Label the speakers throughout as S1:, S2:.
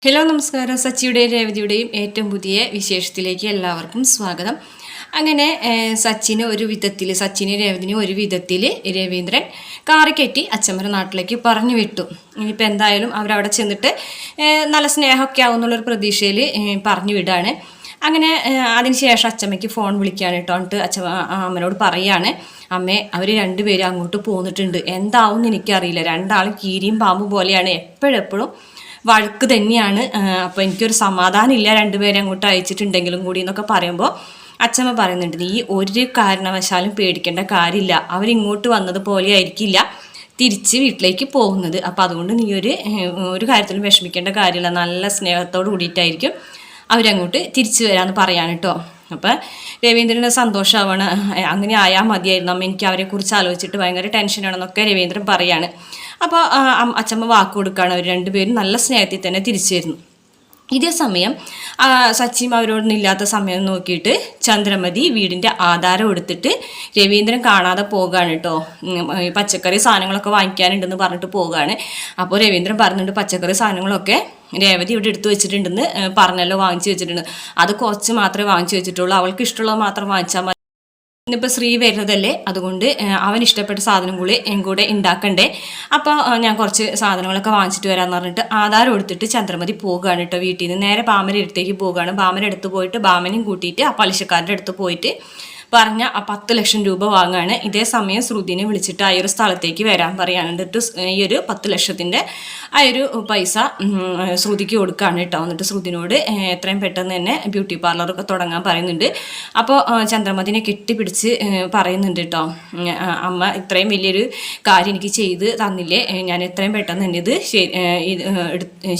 S1: Hello നമസ്കാരം. സച്ചിയുടെയും രേവതിയുടെയും ഏറ്റവും പുതിയ വിശേഷത്തിലേക്ക് എല്ലാവർക്കും സ്വാഗതം. അങ്ങനെ സച്ചിനെ രേവതിനെ ഒരു വിധത്തിൽ രവീന്ദ്രൻ കാറി കയറ്റി അച്ഛമ്മയുടെ നാട്ടിലേക്ക് പറഞ്ഞു വിട്ടു. ഇനിയിപ്പോൾ എന്തായാലും അവരവിടെ ചെന്നിട്ട് നല്ല സ്നേഹമൊക്കെ ആവുന്നുള്ളൊരു പ്രതീക്ഷയിൽ പറഞ്ഞു വിടാണ്. അങ്ങനെ അതിനുശേഷം അച്ഛമ്മയ്ക്ക് ഫോൺ വിളിക്കുകയാണ് കേട്ടോ. എന്നിട്ട് അമ്മനോട് പറയാണ്, അമ്മേ അവർ രണ്ടുപേരും അങ്ങോട്ട് പോന്നിട്ടുണ്ട്, എന്താവും എന്ന് എനിക്കറിയില്ല, രണ്ടാളും കീരിയും പാമ്പും പോലെയാണ്, എപ്പോഴെപ്പോഴും വഴക്ക് തന്നെയാണ്. അപ്പോൾ എനിക്കൊരു സമാധാനമില്ല രണ്ടുപേരെ അങ്ങോട്ട് അയച്ചിട്ടുണ്ടെങ്കിലും കൂടി എന്നൊക്കെ പറയുമ്പോൾ അച്ഛമ്മ പറയുന്നുണ്ട്, നീ ഒരു കാരണവശാലും പേടിക്കേണ്ട കാര്യമില്ല, അവരിങ്ങോട്ട് വന്നതുപോലെ ആയിരിക്കില്ല തിരിച്ച് വീട്ടിലേക്ക് പോകുന്നത്. അപ്പോൾ അതുകൊണ്ട് നീ ഒരു കാര്യത്തിലും വിഷമിക്കേണ്ട കാര്യമില്ല, നല്ല സ്നേഹത്തോട് കൂടിയിട്ടായിരിക്കും അവരങ്ങോട്ട് തിരിച്ചു വരാമെന്ന് പറയാണ് കേട്ടോ. അപ്പോൾ രവീന്ദ്രൻ്റെ സന്തോഷമാവണം, അങ്ങനെ ആയാൽ മതിയായിരുന്നു അമ്മ, എനിക്ക് അവരെക്കുറിച്ച് ആലോചിച്ചിട്ട് ഭയങ്കര ടെൻഷനാണെന്നൊക്കെ രവീന്ദ്രൻ പറയാണ്. അപ്പോൾ അച്ഛമ്മ വാക്ക് കൊടുക്കുകയാണ്, അവർ രണ്ടുപേരും നല്ല സ്നേഹത്തിൽ തന്നെ തിരിച്ചു വരുന്നു. ഇതേ സമയം സച്ചിയും അവരോടൊന്നും ഇല്ലാത്ത സമയം നോക്കിയിട്ട് ചന്ദ്രമതി വീടിൻ്റെ ആധാരം എടുത്തിട്ട് രവീന്ദ്രൻ കാണാതെ പോകുകയാണ് കേട്ടോ. പച്ചക്കറി സാധനങ്ങളൊക്കെ വാങ്ങിക്കാനുണ്ടെന്ന് പറഞ്ഞിട്ട് പോകുകയാണ്. അപ്പോൾ രവീന്ദ്രൻ പറഞ്ഞിട്ട് പച്ചക്കറി സാധനങ്ങളൊക്കെ രേവതി ഇവിടെ എടുത്തു വെച്ചിട്ടുണ്ടെന്ന് പറഞ്ഞല്ലോ, വാങ്ങിച്ചു വെച്ചിട്ടുണ്ട്, അത് കുറച്ച് മാത്രമേ വാങ്ങിച്ചു വെച്ചിട്ടുള്ളൂ, അവൾക്ക് ഇഷ്ടമുള്ളത് മാത്രം വാങ്ങിച്ചാൽ മതി. ഇന്നിപ്പോൾ ശ്രീ വരുന്നതല്ലേ, അതുകൊണ്ട് അവൻ ഇഷ്ടപ്പെട്ട സാധനം കൂടെ ഉണ്ടാക്കണ്ടേ, അപ്പോൾ ഞാൻ കുറച്ച് സാധനങ്ങളൊക്കെ വാങ്ങിച്ചിട്ട് വരാമെന്ന് പറഞ്ഞിട്ട് ആധാരം എടുത്തിട്ട് ചന്ദ്രമതി പോകുകയാണ് കേട്ടോ. വീട്ടിൽ നിന്ന് നേരെ ബാമൻ്റെ അടുത്തേക്ക് പോകുകയാണ്. ബാമൻ്റെ അടുത്ത് പോയിട്ട് ബാമനെയും കൂട്ടിയിട്ട് ആ പലിശക്കാരുടെ അടുത്ത് പോയിട്ട് പറഞ്ഞ 10 ലക്ഷം രൂപ വാങ്ങുകയാണ്. ഇതേ സമയം ശ്രുതിനെ വിളിച്ചിട്ട് ആ ഒരു സ്ഥലത്തേക്ക് വരാൻ പറയാനുണ്ട്. ഈ ഒരു 10 ലക്ഷത്തിൻ്റെ ആ ഒരു പൈസ ശ്രുതിക്ക് കൊടുക്കുകയാണ് കേട്ടോ. എന്നിട്ട് ശ്രുതിനോട് എത്രയും പെട്ടെന്ന് തന്നെ ബ്യൂട്ടി പാർലറൊക്കെ തുടങ്ങാൻ പറയുന്നുണ്ട്. അപ്പോൾ ചന്ദ്രമതിനെ കെട്ടിപ്പിടിച്ച് പറയുന്നുണ്ട് കേട്ടോ, അമ്മ ഇത്രയും വലിയൊരു കാര്യം എനിക്ക് ചെയ്ത് തന്നില്ലേ, ഞാൻ എത്രയും പെട്ടെന്ന് തന്നെ ഇത്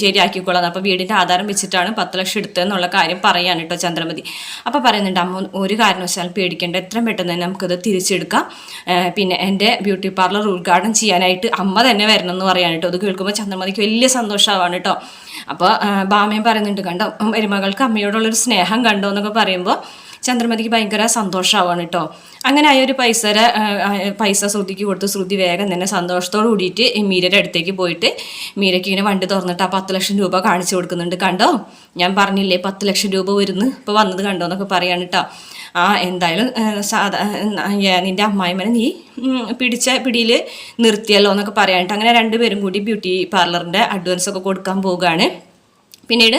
S1: ശരിയാക്കിക്കൊള്ളാം. അപ്പോൾ വീടിൻ്റെ ആധാരം വെച്ചിട്ടാണ് 10 ലക്ഷം എടുത്തതെന്നുള്ള കാര്യം പറയാൻ കേട്ടോ ചന്ദ്രമതി. അപ്പോൾ പറയുന്നുണ്ട്, അമ്മ ഒരു കാരണവശാലും പേടിക്കേണ്ട, എത്രയും പെട്ടെന്ന് തന്നെ നമുക്കത് തിരിച്ചെടുക്കാം, പിന്നെ എൻ്റെ ബ്യൂട്ടി പാർലർ ഉദ്ഘാടനം ചെയ്യാനായിട്ട് അമ്മ തന്നെ വരണം എന്ന് പറയാൻ കേട്ടോ. അത് കേൾക്കുമ്പോൾ ചന്ദ്രമതിക്ക് വലിയ സന്തോഷമാവാണ് കേട്ടോ. അപ്പോൾ ബാമയും പറയുന്നുണ്ട്, കണ്ടോ മരുമകൾക്ക് അമ്മയോടുള്ളൊരു സ്നേഹം കണ്ടോ എന്നൊക്കെ പറയുമ്പോൾ ചന്ദ്രമതിക്ക് ഭയങ്കര സന്തോഷമാവാണ് കേട്ടോ. അങ്ങനെ ആ ഒരു പൈസ ശ്രുതിക്ക് കൊടുത്ത് ശ്രുതി വേഗം തന്നെ സന്തോഷത്തോട് കൂടിയിട്ട് മീരയുടെ അടുത്തേക്ക് പോയിട്ട് മീരയ്ക്ക് ഇങ്ങനെ വണ്ടി തുറന്നിട്ട് ആ 10 ലക്ഷം രൂപ കാണിച്ചു കൊടുക്കുന്നുണ്ട്. കണ്ടോ, ഞാൻ പറഞ്ഞില്ലേ 10 ലക്ഷം രൂപ വരുന്നു, ഇപ്പോൾ വന്നത് കണ്ടോ എന്നൊക്കെ പറയാണ് കേട്ടോ. എന്തായാലും നിൻ്റെ അമ്മായിമ്മനെ നീ പിടിച്ച പിടിയിൽ നിർത്തിയല്ലോ എന്നൊക്കെ പറയാനിട്ട് അങ്ങനെ രണ്ടുപേരും കൂടി ബ്യൂട്ടി പാർലറിൻ്റെ അഡ്വാൻസൊക്കെ കൊടുക്കാൻ പോവുകയാണ്. പിന്നീട്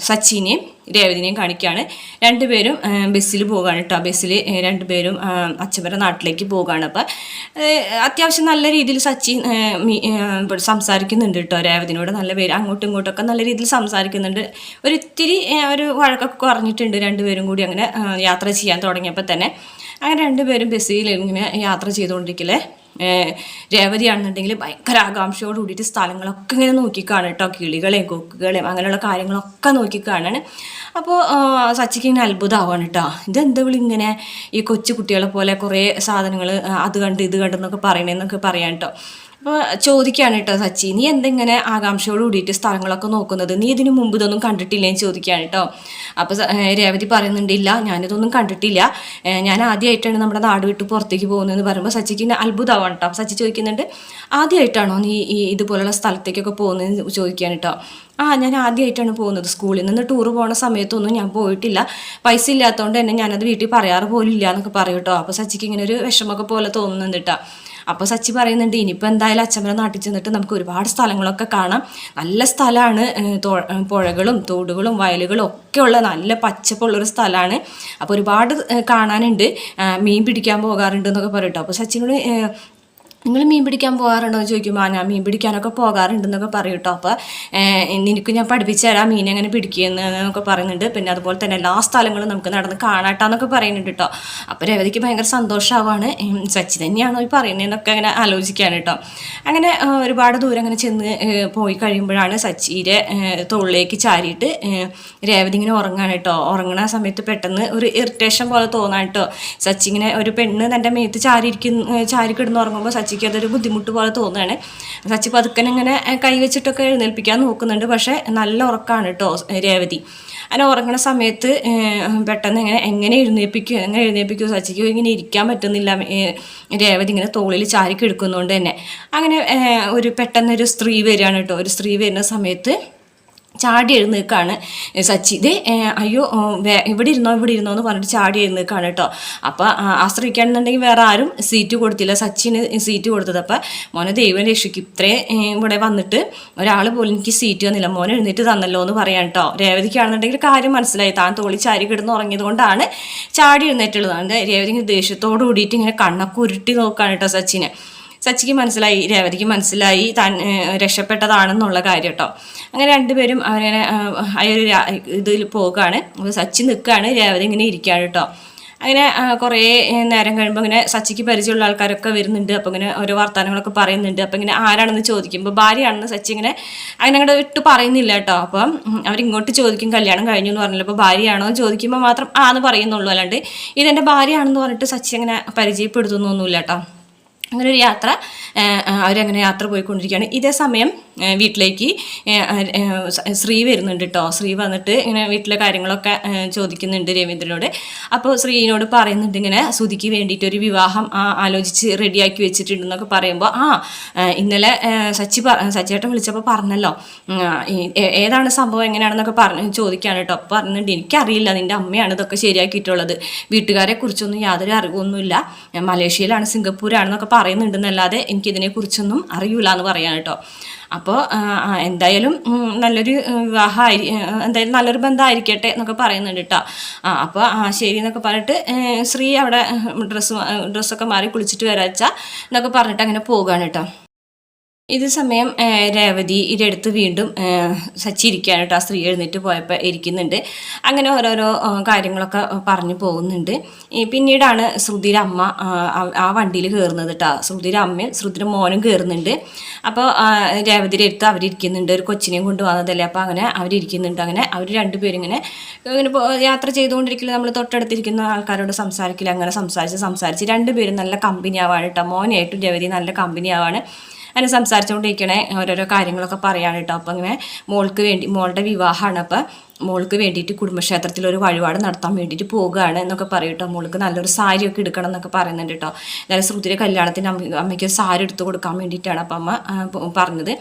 S1: സച്ചിനെയും രേവതിനെയും കാണിക്കുകയാണ്. രണ്ടുപേരും ബസ്സിൽ പോവുകയാണ് കേട്ടോ. ബസ്സിൽ രണ്ടുപേരും അച്ഛമ്മയുടെ നാട്ടിലേക്ക് പോവുകയാണ്. അപ്പം അത്യാവശ്യം നല്ല രീതിയിൽ സച്ചി സംസാരിക്കുന്നുണ്ട് കേട്ടോ രേവതിനോട്. നല്ല പേര് അങ്ങോട്ടും ഇങ്ങോട്ടൊക്കെ നല്ല രീതിയിൽ സംസാരിക്കുന്നുണ്ട്. ഒരിത്തിരി ഒരു വഴക്കൊക്കെ കുറഞ്ഞിട്ടുണ്ട് രണ്ടുപേരും കൂടി അങ്ങനെ യാത്ര ചെയ്യാൻ തുടങ്ങിയപ്പോൾ തന്നെ. അങ്ങനെ രണ്ടുപേരും ബസ്സിൽ ഇങ്ങനെ യാത്ര ചെയ്തുകൊണ്ടിരിക്കലേ രേവതിയാണെന്നുണ്ടെങ്കിൽ ഭയങ്കര ആകാംക്ഷയോട് കൂടിയിട്ട് സ്ഥലങ്ങളൊക്കെ ഇങ്ങനെ നോക്കിക്കാണ് കേട്ടോ. കിളികളെയും കൊക്കുകളെയും അങ്ങനെയുള്ള കാര്യങ്ങളൊക്കെ നോക്കിക്കാണാണ്. അപ്പോൾ സച്ചിക്ക് ഇങ്ങനെ അത്ഭുതമാവാണ് കേട്ടോ. ഇതെന്താ ഇങ്ങനെ ഈ കൊച്ചു കുട്ടികളെ പോലെ കുറേ സാധനങ്ങൾ അത് കണ്ട് ഇത് കണ്ടെന്നൊക്കെ പറയണേന്നൊക്കെ പറയാൻ കേട്ടോ. അപ്പോൾ ചോദിക്കുകയാണ് കേട്ടോ സച്ചി, നീ എന്തെങ്ങനെ ആകാംക്ഷയോട് കൂടിയിട്ട് സ്ഥലങ്ങളൊക്കെ നോക്കുന്നത്, നീ ഇതിനു മുമ്പ് ഇതൊന്നും കണ്ടിട്ടില്ലേന്ന് ചോദിക്കുകയാണ് കേട്ടോ. അപ്പോൾ രേവതി പറയുന്നുണ്ടില്ല, ഞാനിതൊന്നും കണ്ടിട്ടില്ല, ഞാൻ ആദ്യമായിട്ടാണ് നമ്മുടെ നാട് വിട്ട് പുറത്തേക്ക് പോകുന്നതെന്ന് പറയുമ്പോൾ സച്ചിക്ക് അത്ഭുതമാവാണ് കേട്ടോ. സച്ചി ചോദിക്കുന്നുണ്ട്, ആദ്യമായിട്ടാണോ നീ ഇതുപോലുള്ള സ്ഥലത്തേക്കൊക്കെ പോകുന്നതെന്ന് ചോദിക്കുകയാണ് കേട്ടോ. ഞാൻ ആദ്യമായിട്ടാണ് പോകുന്നത്, സ്കൂളിൽ നിന്ന് ടൂർ പോകുന്ന സമയത്തൊന്നും ഞാൻ പോയിട്ടില്ല, പൈസ ഇല്ലാത്തതുകൊണ്ട് തന്നെ ഞാനത് വീട്ടിൽ പറയാറ് പോലും ഇല്ല എന്നൊക്കെ പറയും കേട്ടോ. അപ്പോൾ സച്ചിക്ക് ഇങ്ങനെ ഒരു വിഷമമൊക്കെ പോലെ തോന്നുന്നുണ്ട് കേട്ടോ. അപ്പോൾ സച്ചി പറയുന്നുണ്ട്, ഇനിയിപ്പോൾ എന്തായാലും അച്ഛമ്മയുടെ നാട്ടിൽ ചെന്നിട്ട് നമുക്ക് ഒരുപാട് സ്ഥലങ്ങളൊക്കെ കാണാം, നല്ല സ്ഥലമാണ്, പുഴകളും തോടുകളും വയലുകളും ഒക്കെയുള്ള നല്ല പച്ചപ്പുള്ളൊരു സ്ഥലമാണ്, അപ്പോൾ ഒരുപാട് കാണാനുണ്ട്, മീൻ പിടിക്കാൻ പോകാറുണ്ട് എന്നൊക്കെ പറയും കേട്ടോ. അപ്പോൾ സച്ചിനോട് നിങ്ങൾ മീൻ പിടിക്കാൻ പോകാറുണ്ടോ എന്ന് ചോദിക്കുമ്പോൾ ഞാൻ മീൻ പിടിക്കാനൊക്കെ പോകാറുണ്ടെന്നൊക്കെ പറയും കേട്ടോ. അപ്പോൾ നിനക്ക് ഞാൻ പഠിപ്പിച്ചു തരാം മീൻ എങ്ങനെ പിടിക്കുന്നതൊക്കെ പറയുന്നുണ്ട്. പിന്നെ അതുപോലെ തന്നെ എല്ലാ സ്ഥലങ്ങളും നമുക്ക് നടന്ന് കാണാട്ടാന്നൊക്കെ പറയുന്നുണ്ട് കേട്ടോ. അപ്പോൾ രേവതിക്ക് ഭയങ്കര സന്തോഷമാവാണ്, സച്ചി തന്നെയാണോ ഈ പറയുന്നതെന്നൊക്കെ അങ്ങനെ ആലോചിക്കുകയാണ് കേട്ടോ. അങ്ങനെ ഒരുപാട് ദൂരം അങ്ങനെ ചെന്ന് പോയി കഴിയുമ്പോഴാണ് സച്ചിയുടെ തോളിലേക്ക് ചാരിയിട്ട് രേവതി ഇങ്ങനെ ഉറങ്ങാണ് കേട്ടോ. ഉറങ്ങുന്ന സമയത്ത് പെട്ടെന്ന് ഒരു ഇറിറ്റേഷൻ പോലെ തോന്നാൻ കേട്ടോ. സച്ചി ഇങ്ങനെ ഒരു പെണ്ണ് തൻ്റെ മേത്ത് ചാരി കിടന്ന് ഉറങ്ങുമ്പോൾ സച്ചിക്ക് അതൊരു ബുദ്ധിമുട്ട് പോലെ തോന്നുകയാണ്. സച്ചി പതുക്കനെ ഇങ്ങനെ കൈവച്ചിട്ടൊക്കെ എഴുന്നേൽപ്പിക്കാൻ നോക്കുന്നുണ്ട്. പക്ഷേ നല്ല ഉറക്കമാണ് കേട്ടോ രേവതി. അങ്ങനെ ഉറങ്ങുന്ന സമയത്ത് പെട്ടെന്ന് എങ്ങനെ എഴുന്നേൽപ്പിക്കുമോ സച്ചിക്ക് ഇങ്ങനെ ഇരിക്കാൻ പറ്റുന്നില്ല. രേവതി ഇങ്ങനെ തോളിൽ ചാരി കിടക്കുന്നതുകൊണ്ട് തന്നെ അങ്ങനെ പെട്ടെന്നൊരു സ്ത്രീ വരികയാണ് കേട്ടോ. ഒരു സ്ത്രീ വരുന്ന സമയത്ത് ചാടി എഴുന്നേൽക്കാണ് സച്ചി. ഇത് അയ്യോ ഇവിടെ ഇരുന്നോ എന്ന് പറഞ്ഞിട്ട് ചാടി എഴുന്നേൽക്കാണ് കേട്ടോ. അപ്പോൾ ആശ്രയിക്കുകയാണെന്നുണ്ടെങ്കിൽ വേറെ ആരും സീറ്റ് കൊടുത്തില്ല, സച്ചിന് സീറ്റ് കൊടുത്തത്. അപ്പോൾ മോനെ ദൈവം രക്ഷിക്കും, ഇത്രയും ഇവിടെ വന്നിട്ട് ഒരാൾ പോലും എനിക്ക് സീറ്റ് തന്നില്ല, മോനെ എഴുന്നേറ്റ് തന്നല്ലോ എന്ന് പറയാൻ കേട്ടോ. രേവതിക്കാണെന്നുണ്ടെങ്കിൽ കാര്യം മനസ്സിലായി, താൻ തോളി ചാരി കിടന്ന് ഉറങ്ങിയത് കൊണ്ടാണ് ചാടി എഴുന്നേറ്റുള്ളത്. അതുകൊണ്ട് രേവതി ദേഷ്യത്തോട് കൂടിയിട്ട് ഇങ്ങനെ കണ്ണൊക്കെ ഉരുട്ടി നോക്കുകയാണ് കേട്ടോ സച്ചിനെ. സച്ചിക്ക് മനസ്സിലായി, രേവതിക്ക് മനസ്സിലായി താൻ രക്ഷപ്പെട്ടതാണെന്നുള്ള കാര്യം കേട്ടോ. അങ്ങനെ രണ്ടുപേരും അങ്ങനെ ഒരു ഇതിൽ പോകുകയാണ്. സച്ചി നിൽക്കുകയാണ്, രേവതി ഇങ്ങനെ ഇരിക്കുകയാണ് കേട്ടോ. അങ്ങനെ കുറേ നേരം കഴിയുമ്പോൾ ഇങ്ങനെ സച്ചിക്ക് പരിചയമുള്ള ആൾക്കാരൊക്കെ വരുന്നുണ്ട്. അപ്പോൾ ഇങ്ങനെ ഓരോ വർത്തമാനങ്ങളൊക്കെ പറയുന്നുണ്ട്. അപ്പോൾ ഇങ്ങനെ ആരാണെന്ന് ചോദിക്കുമ്പോൾ ഭാര്യയാണെന്ന് സച്ചി ഇങ്ങനെ അങ്ങനെ അങ്ങോട്ട് ഇട്ട് പറയുന്നില്ല കേട്ടോ. അപ്പം അവരിങ്ങോട്ട് ചോദിക്കും കല്യാണം കഴിഞ്ഞു എന്ന് പറഞ്ഞല്ലോ. അപ്പോൾ ഭാര്യയാണോ എന്ന് ചോദിക്കുമ്പോൾ മാത്രം എന്ന് പറയുന്നുള്ളൂ, അല്ലാണ്ട് ഇതെൻ്റെ ഭാര്യയാണെന്ന് പറഞ്ഞിട്ട് സച്ചി അങ്ങനെ പരിചയപ്പെടുത്തുന്നൊന്നുമില്ല കേട്ടോ. അങ്ങനെ ഒരു യാത്ര അവരങ്ങനെ യാത്ര പോയിക്കൊണ്ടിരിക്കുകയാണ്. ഇതേ സമയം വീട്ടിലേക്ക് ശ്രീ വരുന്നുണ്ട് കേട്ടോ. ശ്രീ വന്നിട്ട് ഇങ്ങനെ വീട്ടിലെ കാര്യങ്ങളൊക്കെ ചോദിക്കുന്നുണ്ട് രവീന്ദ്രനോട്. അപ്പോൾ ശ്രീനോട് പറയുന്നുണ്ട് ഇങ്ങനെ ശ്രുതിക്ക് വേണ്ടിയിട്ടൊരു വിവാഹം ആലോചിച്ച് റെഡിയാക്കി വെച്ചിട്ടുണ്ടെന്നൊക്കെ പറയുമ്പോൾ ഇന്നലെ സച്ചിയേട്ടൻ വിളിച്ചപ്പോൾ പറഞ്ഞല്ലോ, ഏതാണ് സംഭവം എങ്ങനെയാണെന്നൊക്കെ ചോദിക്കുകയാണ് കേട്ടോ. അപ്പോൾ പറയുന്നുണ്ട് എനിക്കറിയില്ല, നിൻ്റെ അമ്മയാണ് ഇതൊക്കെ ശരിയാക്കിയിട്ടുള്ളത്, വീട്ടുകാരെ കുറിച്ചൊന്നും യാതൊരു അറിവൊന്നുമില്ല, മലേഷ്യയിലാണ് സിംഗപ്പൂരാണെന്നൊക്കെ പറയുന്നുണ്ടെന്നല്ലാതെ എനിക്കിതിനെക്കുറിച്ചൊന്നും അറിയില്ല എന്ന് പറയാൻ കേട്ടോ. അപ്പോൾ എന്തായാലും നല്ലൊരു എന്തായാലും നല്ലൊരു ബന്ധമായിരിക്കട്ടെ എന്നൊക്കെ പറയുന്നുണ്ട് കേട്ടോ. അപ്പോൾ ശരി എന്നൊക്കെ പറഞ്ഞിട്ട് ശ്രീ അവിടെ ഡ്രസ്സൊക്കെ മാറി കുളിച്ചിട്ട് വരാച്ചാ എന്നൊക്കെ പറഞ്ഞിട്ട് അങ്ങനെ പോകുകയാണ് കേട്ടോ. ഇത് സമയം രേവതിയുടെ അടുത്ത് വീണ്ടും സച്ചി ഇരിക്കുകയാണ് കേട്ടോ. ആ സ്ത്രീ എഴുന്നേറ്റ് പോയപ്പോൾ ഇരിക്കുന്നുണ്ട്. അങ്ങനെ ഓരോരോ കാര്യങ്ങളൊക്കെ പറഞ്ഞു പോകുന്നുണ്ട്. പിന്നീടാണ് ശ്രുതിയുടെ അമ്മ ആ വണ്ടിയിൽ കയറുന്നത് കേട്ടോ. ശ്രുതിയുടെ അമ്മയും ശ്രുതിയുടെ മോനും കയറുന്നുണ്ട്. അപ്പോൾ രേവതിയുടെ അടുത്ത് അവരിയ്ക്കുന്നുണ്ട്, ഒരു കൊച്ചിനെയും കൊണ്ട് വന്നതല്ലേ, അപ്പോൾ അങ്ങനെ അവരിയ്ക്കുന്നുണ്ട്. അങ്ങനെ അവർ രണ്ടുപേരും ഇങ്ങനെ യാത്ര ചെയ്തുകൊണ്ടിരിക്കില്ല, നമ്മൾ തൊട്ടടുത്തിരിക്കുന്ന ആൾക്കാരോട് സംസാരിക്കില്ല, അങ്ങനെ സംസാരിച്ച് രണ്ടുപേരും നല്ല കമ്പനി ആവാണ് കേട്ടോ. മോനായിട്ടും രേവതി നല്ല കമ്പനി ആവാണ്. അങ്ങനെ സംസാരിച്ചുകൊണ്ടിരിക്കണേ ഓരോരോ കാര്യങ്ങളൊക്കെ പറയാണ് കേട്ടോ. അപ്പം അങ്ങനെ മോളുടെ വിവാഹമാണ്. അപ്പം മോൾക്ക് വേണ്ടിയിട്ട് കുടുംബക്ഷേത്രത്തിൽ ഒരു വഴിപാട് നടത്താൻ വേണ്ടിയിട്ട് പോകുകയാണ് എന്നൊക്കെ പറയും കേട്ടോ. മോൾക്ക് നല്ലൊരു സാരിയൊക്കെ എടുക്കണം എന്നൊക്കെ പറയുന്നുണ്ട് കേട്ടോ. എന്നാലും ശ്രുതിയുടെ കല്യാണത്തിന് അമ്മയ്ക്ക് സാരി എടുത്ത് കൊടുക്കാൻ വേണ്ടിയിട്ടാണ് അപ്പം അമ്മ പറഞ്ഞത്.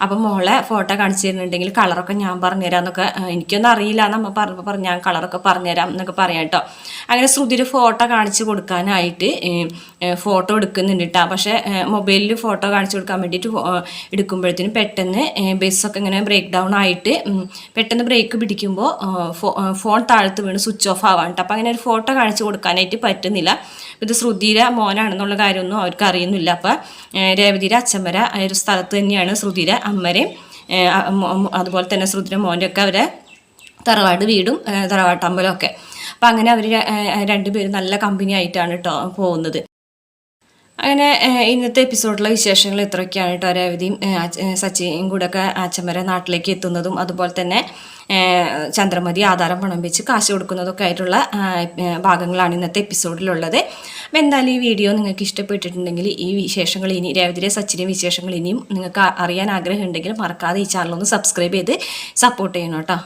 S1: അപ്പം മോളെ ഫോട്ടോ കാണിച്ചു തരുന്നുണ്ടെങ്കിൽ കളറൊക്കെ ഞാൻ പറഞ്ഞുതരാം എന്നൊക്കെ, എനിക്കൊന്നും അറിയില്ല എന്ന് അമ്മ പറഞ്ഞപ്പോൾ ഞാൻ കളറൊക്കെ പറഞ്ഞുതരാം എന്നൊക്കെ പറയാം കേട്ടോ. അങ്ങനെ ശ്രുതിയുടെ ഫോട്ടോ കാണിച്ചു കൊടുക്കാനായിട്ട് ഫോട്ടോ എടുക്കുന്നുണ്ട് കേട്ടോ. പക്ഷേ മൊബൈലിൽ ഫോട്ടോ കാണിച്ചു കൊടുക്കാൻ വേണ്ടിയിട്ട് എടുക്കുമ്പോഴത്തേനും പെട്ടെന്ന് ബസ്സൊക്കെ ഇങ്ങനെ ബ്രേക്ക് ഡൗൺ ആയിട്ട് പെട്ടെന്ന് ബ്രേക്ക് പിടിക്കും ഫോൺ താഴത്ത് വീണ് സ്വിച്ച് ഓഫ് ആവാണ്ട്. അപ്പം അങ്ങനെ ഒരു ഫോട്ടോ കാണിച്ചു കൊടുക്കാനായിട്ട് പറ്റുന്നില്ല. ഇത് ശ്രുതിയുടെ മോനാണെന്നുള്ള കാര്യമൊന്നും അവർക്ക് അറിയുന്നില്ല. അപ്പം രേവതിയുടെ അച്ഛമ്മര ഒരു സ്ഥലത്ത് തന്നെയാണ് ശ്രുതിയുടെ അമ്മരെയും അതുപോലെ തന്നെ ശ്രുതിയുടെ മോൻ്റെ ഒക്കെ അവരെ തറവാട് വീടും തറവാട്ടമ്പലമൊക്കെ. അപ്പം അങ്ങനെ അവർ രണ്ടുപേരും നല്ല കമ്പനി ആയിട്ടാണ് കേട്ടോ പോകുന്നത്. അങ്ങനെ ഇന്നത്തെ എപ്പിസോഡിലെ വിശേഷങ്ങൾ ഇത്രയൊക്കെയാണ് കേട്ടോ. രേവതിയും സച്ചിയും കൂടെ ഒക്കെ അച്ഛമ്മരെ നാട്ടിലേക്ക് എത്തുന്നതും അതുപോലെ തന്നെ ചന്ദ്രമതി ആധാരം പണം വെച്ച് കാശ് കൊടുക്കുന്നതൊക്കെ ആയിട്ടുള്ള ഭാഗങ്ങളാണ് ഇന്നത്തെ എപ്പിസോഡിലുള്ളത്. അപ്പം എന്തായാലും ഈ വീഡിയോ നിങ്ങൾക്ക് ഇഷ്ടപ്പെട്ടിട്ടുണ്ടെങ്കിൽ ഈ വിശേഷങ്ങൾ ഇനി രേവതിയുടെ സച്ചിൻ്റെ വിശേഷങ്ങൾ ഇനിയും നിങ്ങൾക്ക് അറിയാൻ ആഗ്രഹമുണ്ടെങ്കിൽ മറക്കാതെ ഈ ചാനലൊന്ന് സബ്സ്ക്രൈബ് ചെയ്ത് സപ്പോർട്ട് ചെയ്യണം കേട്ടോ.